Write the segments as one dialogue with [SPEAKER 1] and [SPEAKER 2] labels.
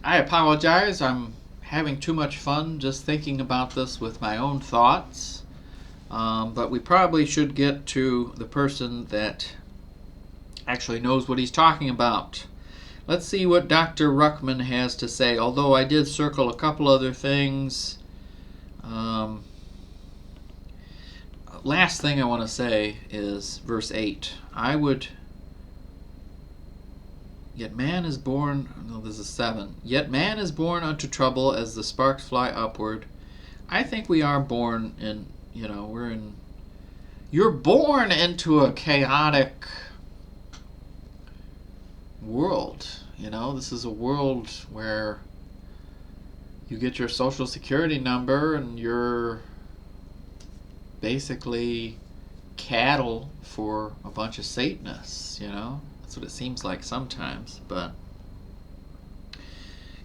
[SPEAKER 1] I apologize. I'm having too much fun just thinking about this with my own thoughts. But we probably should get to the person that actually knows what he's talking about. Let's see what Dr. Ruckman has to say, although I did circle a couple other things. Last thing I want to say is verse 8. Yet man is born, no, this is 7. Yet man is born unto trouble as the sparks fly upward. I think we are born in, you're born into a chaotic world. This is a world where you get your social security number and you're basically cattle for a bunch of Satanists, That's what it seems like sometimes, but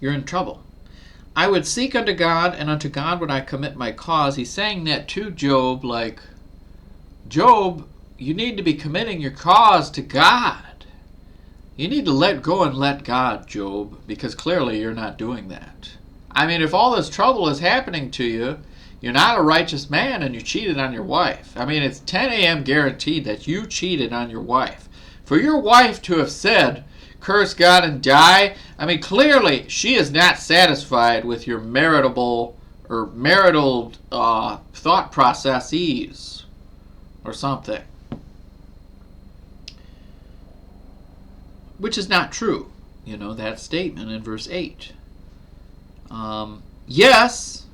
[SPEAKER 1] you're in trouble. I would seek unto God, and unto God would I commit my cause. He's saying that to Job, like, Job, you need to be committing your cause to God. You need to let go and let God, Job, because clearly you're not doing that. I mean, if all this trouble is happening to you, you're not a righteous man and you cheated on your wife. I mean, it's 10 a.m. guaranteed that you cheated on your wife. For your wife to have said, curse God and die, I mean, clearly she is not satisfied with your marital thought processes or something. Which is not true, that statement in verse 8. Yes,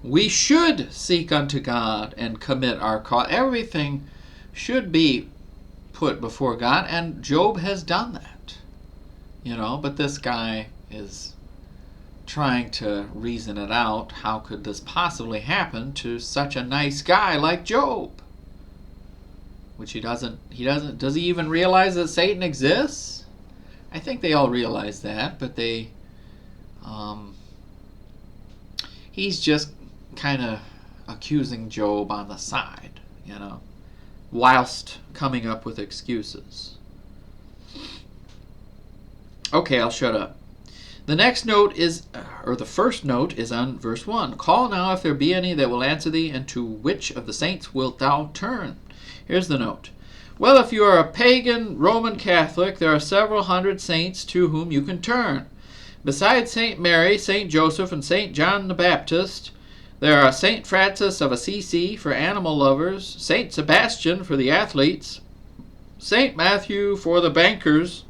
[SPEAKER 1] we should seek unto God and commit our cause. Everything should be put before God, and Job has done that. But this guy is trying to reason it out. How could this possibly happen to such a nice guy like Job? Which he doesn't, does he even realize that Satan exists? I think they all realize that, but he's just kind of accusing Job on the side, whilst coming up with excuses. Okay, I'll shut up. The next note is, or the first note is on verse 1. Call now if there be any that will answer thee, and to which of the saints wilt thou turn? Here's the note. Well, if you are a pagan Roman Catholic, there are several hundred saints to whom you can turn. Besides St. Mary, St. Joseph, and St. John the Baptist, there are St. Francis of Assisi for animal lovers, St. Sebastian for the athletes, St. Matthew for the bankers,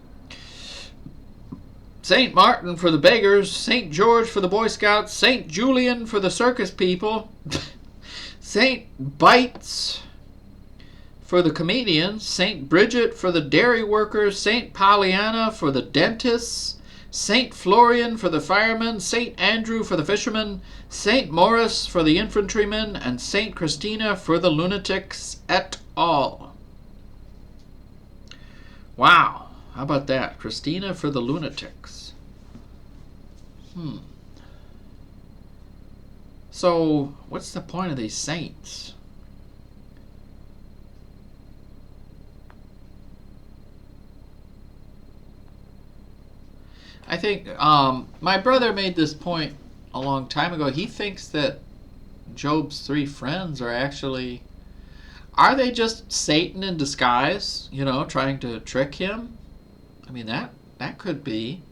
[SPEAKER 1] St. Martin for the beggars, St. George for the Boy Scouts, St. Julian for the circus people, St. Bites for the comedians, St. Bridget for the dairy workers, St. Pollyanna for the dentists, St. Florian for the firemen, St. Andrew for the fishermen, St. Maurice for the infantrymen, and St. Christina for the lunatics et al. Wow, how about that? Christina for the lunatics. So, what's the point of these saints? I think my brother made this point a long time ago. He thinks that Job's 3 friends are they just Satan in disguise, trying to trick him? I mean, that could be.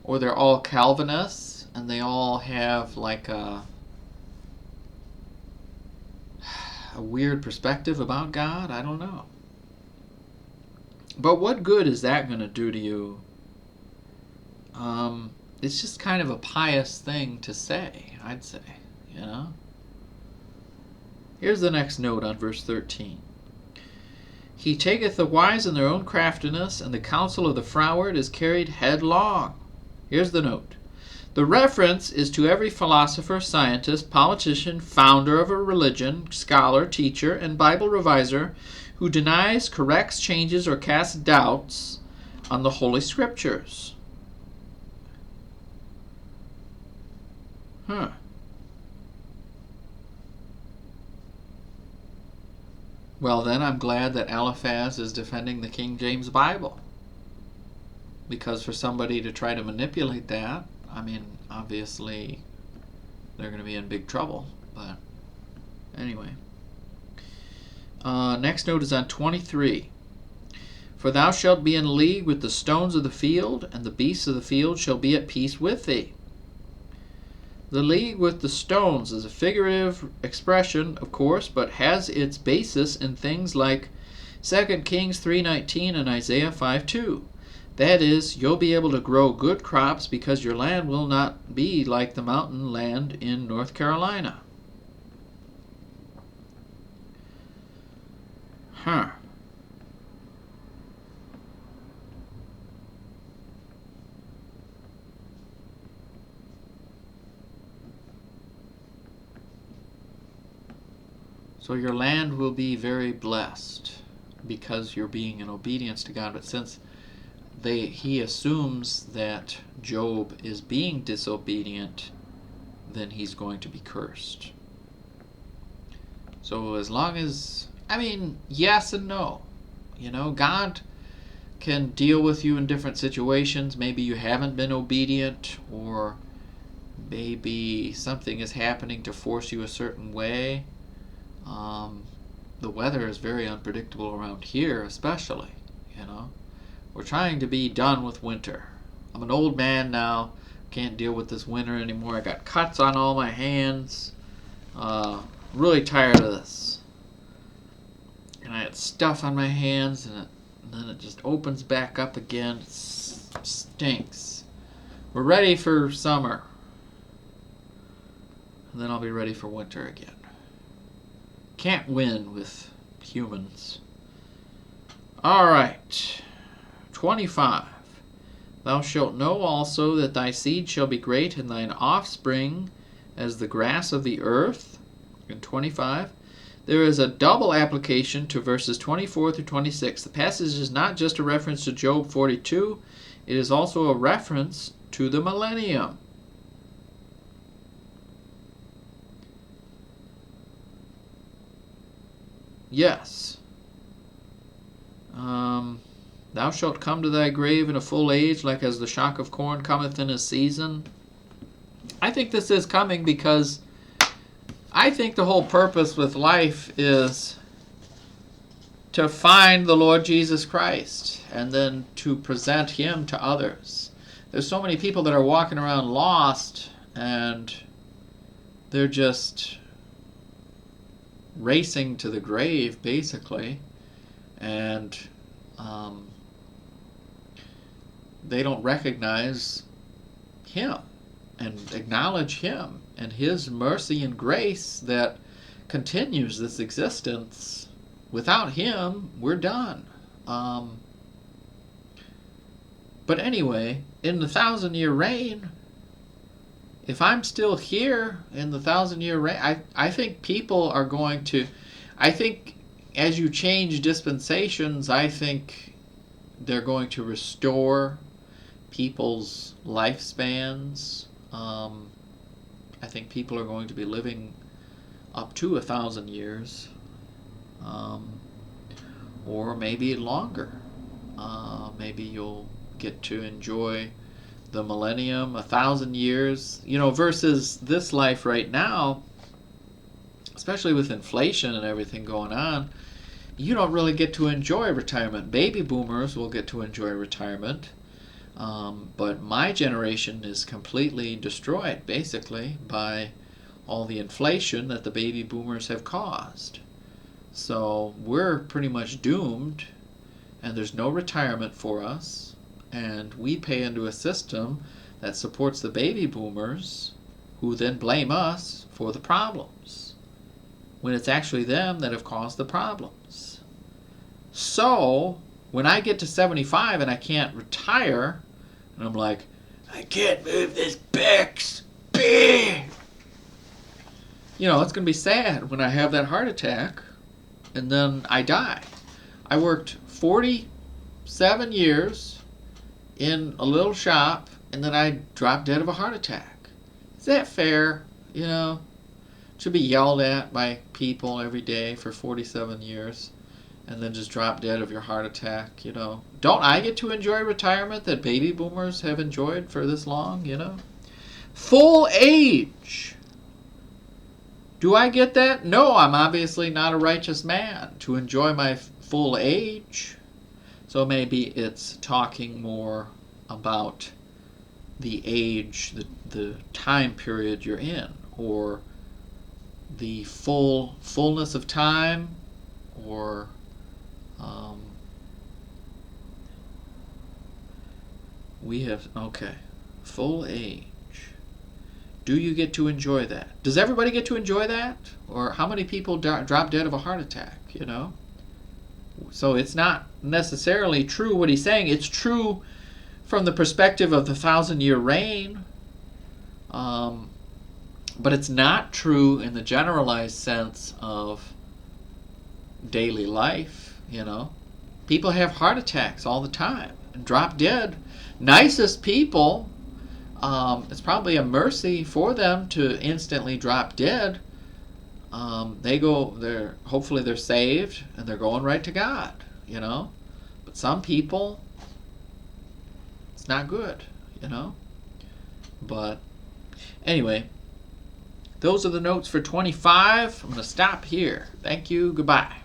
[SPEAKER 1] Or they're all Calvinists and they all have like a weird perspective about God. I don't know. But what good is that going to do to you? It's just kind of a pious thing to say, I'd say, Here's the next note on verse 13. He taketh the wise in their own craftiness, and the counsel of the froward is carried headlong. Here's the note. The reference is to every philosopher, scientist, politician, founder of a religion, scholar, teacher, and Bible reviser who denies, corrects, changes, or casts doubts on the Holy Scriptures. Well, then I'm glad that Eliphaz is defending the King James Bible. because for somebody to try to manipulate that, I mean, obviously they're going to be in big trouble. But anyway. Next note is on 23. For thou shalt be in league with the stones of the field, and the beasts of the field shall be at peace with thee. The league with the stones is a figurative expression, of course, but has its basis in things like 2 Kings 3:19 and Isaiah 5:2. That is, you'll be able to grow good crops because your land will not be like the mountain land in North Carolina. Huh. So your land will be very blessed because you're being in obedience to God. But since he assumes that Job is being disobedient, then he's going to be cursed. So as long as, yes and no. God can deal with you in different situations. Maybe you haven't been obedient, or maybe something is happening to force you a certain way. The weather is very unpredictable around here, especially. We're trying to be done with winter. I'm an old man now. Can't deal with this winter anymore. I got cuts on all my hands. Really tired of this. And I had stuff on my hands, and then it just opens back up again. It stinks. We're ready for summer. And then I'll be ready for winter again. Can't win with humans. Alright. 25. Thou shalt know also that thy seed shall be great, and thine offspring as the grass of the earth. In 25. There is a double application to verses 24 through 26. The passage is not just a reference to Job 42. It is also a reference to the millennium. Yes. Thou shalt come to thy grave in a full age, like as the shock of corn cometh in a season. I think this is coming because I think the whole purpose with life is to find the Lord Jesus Christ and then to present Him to others. There's so many people that are walking around lost, and they're just racing to the grave, basically, and they don't recognize Him and acknowledge Him and His mercy and grace that continues this existence. Without Him, we're done. But anyway, in the 1,000-year reign, if I'm still here in the 1,000-year reign, I think people are going to, I think as you change dispensations, I think they're going to restore people's lifespans. I think people are going to be living up to 1,000 years, or maybe longer. Maybe you'll get to enjoy the millennium, 1,000 years, versus this life right now, especially with inflation and everything going on. You don't really get to enjoy retirement. Baby boomers will get to enjoy retirement. But my generation is completely destroyed, basically, by all the inflation that the baby boomers have caused. So we're pretty much doomed, and there's no retirement for us, and we pay into a system that supports the baby boomers, who then blame us for the problems, when it's actually them that have caused the problems. So when I get to 75 and I can't retire, and I'm like, I can't move this back's big. It's going to be sad when I have that heart attack and then I die. I worked 47 years in a little shop, and then I dropped dead of a heart attack. Is that fair? Should be yelled at by people every day for 47 years. and then just drop dead of your heart attack, you know. Don't I get to enjoy retirement that baby boomers have enjoyed for this long, you know? Full age. Do I get that? No, I'm obviously not a righteous man to enjoy my full age. So maybe it's talking more about the age, the time period you're in, or the fullness of time, or we have, okay, full age. Do you get to enjoy that? Does everybody get to enjoy that? Or how many people drop dead of a heart attack, you know? So it's not necessarily true what he's saying. It's true from the perspective of the 1,000-year reign. But it's not true in the generalized sense of daily life, you know. People have heart attacks all the time and drop dead. Nicest people, it's probably a mercy for them to instantly drop dead. Hopefully they're saved and they're going right to God, you know. But some people, it's not good, you know. But anyway, those are the notes for 25. I'm going to stop here. Thank you. Goodbye.